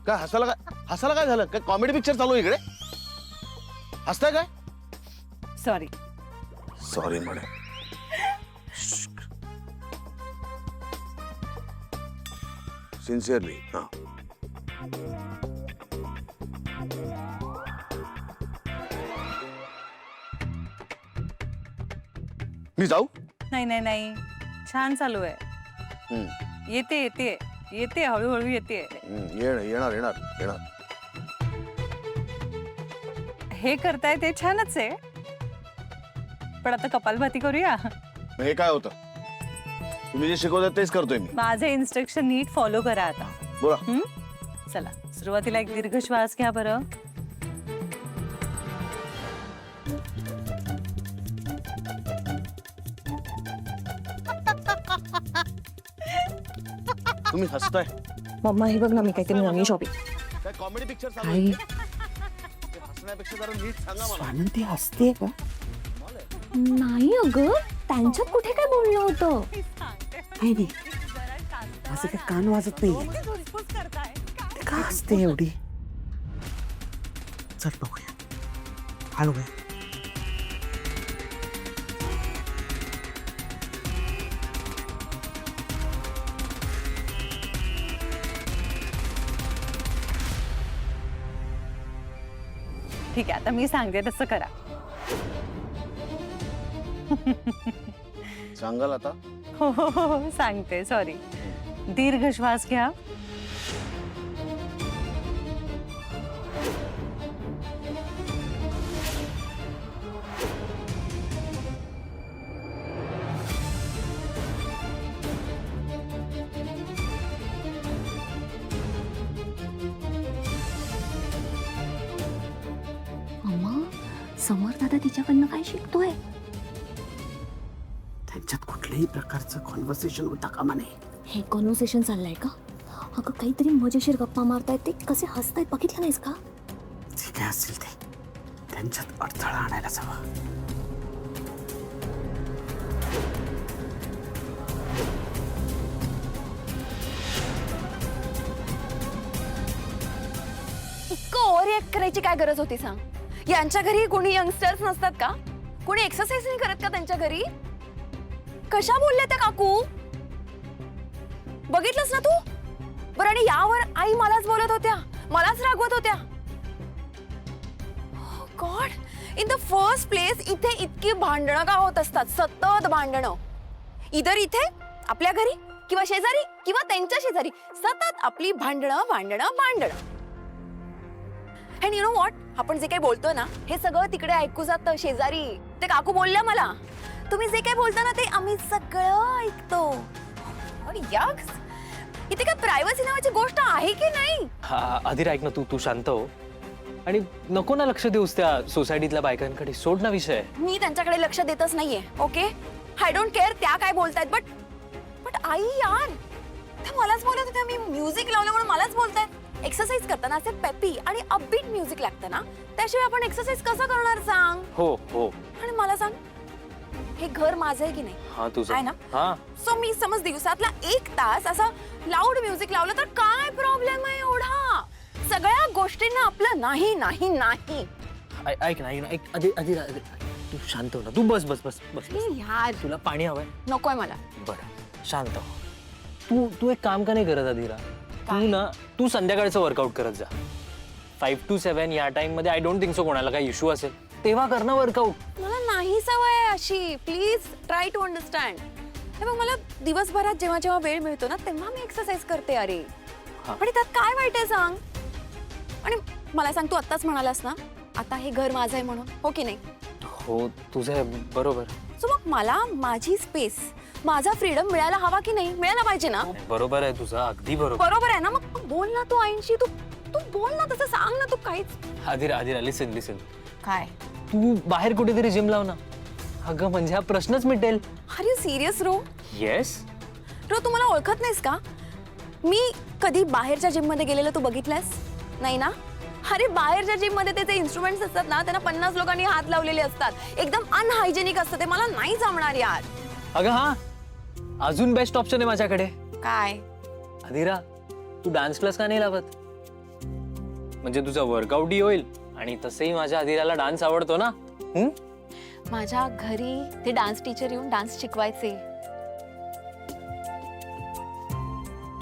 काय हसायला काय झालं? काय कॉमेडी पिक्चर चालू आहे इकडे? हसताय काय? सॉरी. सॉरी म्हणे. सिन्सिअरली. हा, मी जाऊ? नाही नाही नाही, छान चालू आहे. येते येते येते, हळूहळू येते. येणार येणार येणार. हे करताय ते छानच आहे, पण आता कपालभाती करूया. हे काय होतं? तुम्ही जे शिकवतात तेच करतोय मी. माझे इन्स्ट्रक्शन नीट फॉलो करा आता. बोला. चला, सुरुवातीला एक दीर्घ श्वास घ्या बरं. तुम्ही हसताय. मम्मा हे बघ ना, मी काहीतरी नवीन शॉपिंग. काय कॉमेडी पिक्चर चालू आहे? हसण्यापेक्षा जरा नीट सांगा मला. स्वानंती हसते का? नाही अगं, त्यांच्यात कुठे काय बोलणं होतं? नाही माझे काही कान वाजत नाही. का हसते एवढी? चल बघूया. हळू आहे. ठीक आहे, आता मी सांगते तसं करा. सांगाल आता? हो हो हो, सांगते. सॉरी. दीर्घ श्वास घ्या. मम्मा, समर दादा तिच्याकडनं काय शिकतोय? त्यांच्यात कुठल्याही प्रकारचं कॉन्व्हर्सेशन होता कामा नये. हे कॉन्व्हर्सेशन चाललंय का? अगं काहीतरी मजेशीर गप्पा मारतायत, ते कसे हसतायत बघितलं नाहीस का? जे काय असेल ते त्यांच्यात अडथळा आणायलाच हवा. इतकं ओव्हर रिॲक्ट करायची काय गरज होती सांग? यांच्या घरी कोणी यंगस्टर्स नसतात का? कोणी एक्सरसाइज नाही करत का त्यांच्या घरी? कशा बोलल्या त्या काकू? बघितलंस ना तू? बरं, आणि यावर आई मलाच बोलत होत्या, मलाच रागवत होत्या. God, in the first place इथे इतकी भांडणं का होत असतात? सतत भांडणं. इधर इथे आपल्या घरी किंवा शेजारी किंवा त्यांच्या शेजारी सतत आपली भांडणं भांडणं भांडणं. अँड यू नो व्हॉट, आपण जे काही बोलतोय ना, हे सगळं तिकडे ऐकू जातं शेजारी. ते काकू बोलल्या मला, तुम्ही जे काही बोलता ना ते आम्ही सगळं ऐकतो. आणि याक्स, इथे काय प्रायव्हसी नावाची गोष्ट आहे की नाही? आधी ऐक ना, तू शांत हो आणि नको ना लक्ष देऊस त्या सोसायटीतल्या बायकांकडे. सोड ना विषय. मी त्यांच्याकडे लक्ष देतच नाहीये. ओके, आय डोंट केअर त्या काय बोलतायत, बट आई यार, त्या मलाच बोलत होत्या. मी म्युझिक लावलं म्हणून मलाच बोलतायत. एक्सरसाइज करताना असे पेपी आणि अपबीट म्युझिक लागतं ना, त्याशिवाय आपण एक्सरसाइज कसं करणार सांग? हो हो. आणि मला सांग, हे घर माझं आहे की नाही? हा, तुझं आहे ना? हा. सो मी समज दिवसातला 1 तास असं लाऊड म्युझिक लावलं तर काय प्रॉब्लेम आहे एवढा? सगळ्या गोष्टींना आपलं नाही नाही नाही. ऐक ना, आधी तू शांत हो ना. तू बस बस बस बस. यार, तुला पाणी हवंय? नकोय मला. बरं, शांत हो. तू एक काम का नाही करत अधीरा? तू संध्याकाळचं वर्कआउट करत जा. 5 to 7 या टाइम मध्ये. आय डोंट थिंक सो कोणाला काही इश्यू असेल तेव्हा कर ना वर्कआउट. मला नाही सवय आहे अशी. Please try to understand. हे बघ, मला दिवसभरात जेव्हा जेव्हा वेळ मिळतो ना तेव्हा मी एक्सरसाइज करते. अरे पण त्यात काय वाईट आहे सांग? आणि मला सांग, तू आत्ताच म्हणालास ना आता हे घर माझं आहे म्हणून, हो की नाही? हो, तुझं बरोबर. सो मग मला माझी स्पेस, माझा फ्रीडम मिळायला हवा की नाही? मिळायला पाहिजे ना? बरोबर आहे तुझं, अगदी बरोबर. बरोबर आहे ना? मग बोल ना तू आईंशी. तू बोल ना, तसं सांग ना. तू काहीच. आधी लिसन. काय? तू बाहेर कुठेतरी जिम लाव ना. अगं म्हणजे हा प्रश्नच मिटेल. आर यू सिरियस रो? येस रो, तू मला ओळखत नाहीस का? मी कधी बाहेरच्या जिम मध्ये गेलेलं तू बघितलंस नाही ना? अरे बाहेरच्या जिम मध्ये त्याचे इन्स्ट्रुमेंट्स असतात ना, त्यांना 50 लोकांनी हात लावलेले असतात. एकदम अनहायजेनिक असतं ते. मला नाही जमणार यार. अगं हा, अजून बेस्ट ऑप्शन आहे माझ्याकडे. काय? अधीरा, तू डान्स क्लास का नाही लावत? म्हणजे तुझा वर्कआउटही होईल आणि तसंही माझ्या अधिराला डान्स आवडतो ना. माझ्या घरी ते डान्स टीचर येऊन डान्स शिकवायचे.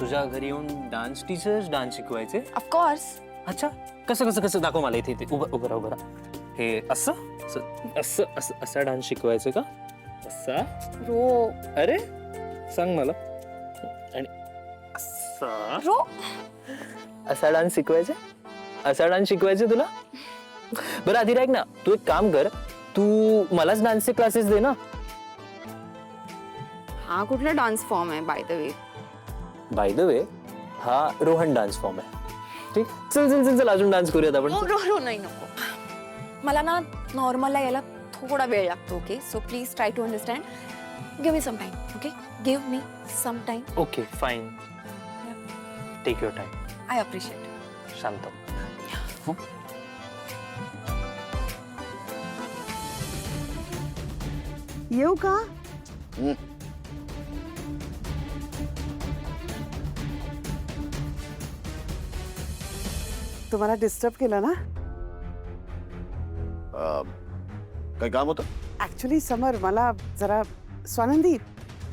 तुझ्या घरी येऊन डान्स टीचर्स डान्स शिकवायचे? ऑफकोर्स. अच्छा, कसं कसं कसं दाखव मला. इथे उभं राहा. हे असं असं असं असं असा डान्स शिकवायचं का? असा? रो अरे सांग मला. आणि असा रो असा डान्स शिकवायचे? असा डान्स शिकवायचे तुला? बरं अधिरा ऐक ना, तू एक काम कर, तू मलाच डान्सचे क्लासेस दे ना. हा कुठला डान्स फॉर्म आहे by the way? By the way हा रोहन डान्स फॉर्म आहे. ठीक, चल चल चल चल अजून डान्स करूयात आपण. रो नाही नको. मला ना नॉर्मलला यायला थोडा वेळ लागतो. Okay, so please try to understand. Give me some time. Okay, give me some time. Okay fine, take your time. I appreciate. शांत. येऊ का? हम्म. तुम्हाला डिस्टर्ब केलं ना? काही काम होतं? ऍक्च्युली समर, मला जरा स्वानंदी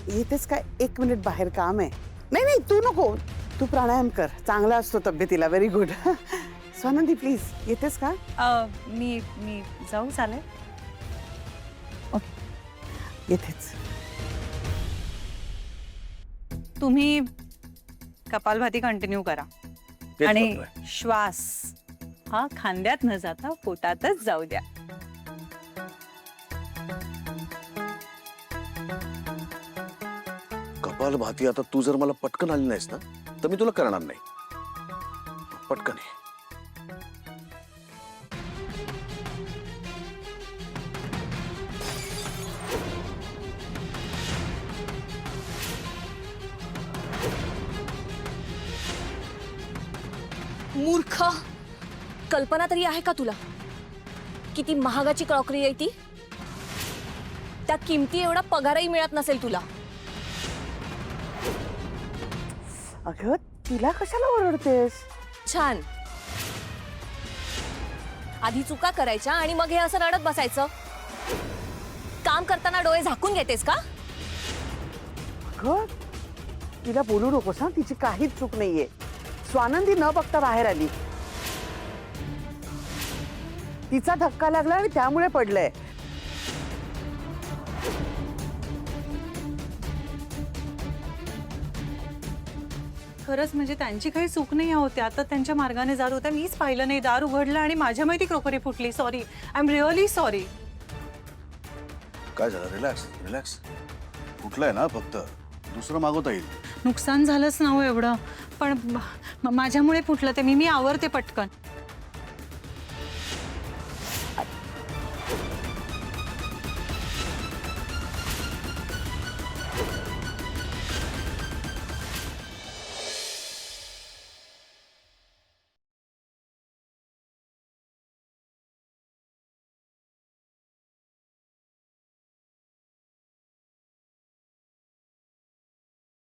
येतेच काय? 1 मिनिट बाहेर काम आहे. नाही नाही, तू नको, तू प्राणायाम कर, चांगला असतो तब्येतीला. Very good. स्वानंदी प्लीज येतेस का? मी जाऊ चालेल? येतेच. तुम्ही कपालभाती कंटिन्यू करा तेच आणि करतोय. श्वास हा खांद्यात न जाता पोटातच जाऊ द्या. कपालभाती आता तू जर मला पटकन आली नाहीस ना तर मी तुला करणार नाही. पटकन ये. मूर्ख, कल्पना तरी आहे का तुला? किती महागाची क्रॉकरी आहे ती. त्या किमती एवढा पगारही मिळत नसेल तुला. अगं तिला कशाला ओरडतेस? छान. आधी चुका करायच्या आणि मग हे असं रडत बसायचं. काम करताना डोळे झाकून घेतेस का? अगं तिला बोलू नकोस हा, तिची काहीच चूक नाहीये. स्वानंदी न बघता बाहेर आली. तिचा धक्का लागला आणि त्यामुळे पडलंय. खरंच म्हणजे त्यांची काही चूक नाही होती. आता त्यांच्या मार्गाने जात होत्या, मीच पाहिलं नाही. दार उघडलं आणि माझ्या माहिती क्रोकरी फुटली. Sorry, I am really sorry. काय झालं? Relax relax. कुठलंय ना, फक्त दुसरं मागवता येईल. नुकसान झालंच ना हो एवढं, पण माझ्यामुळे फुटलं ते. मी आवरते पटकन.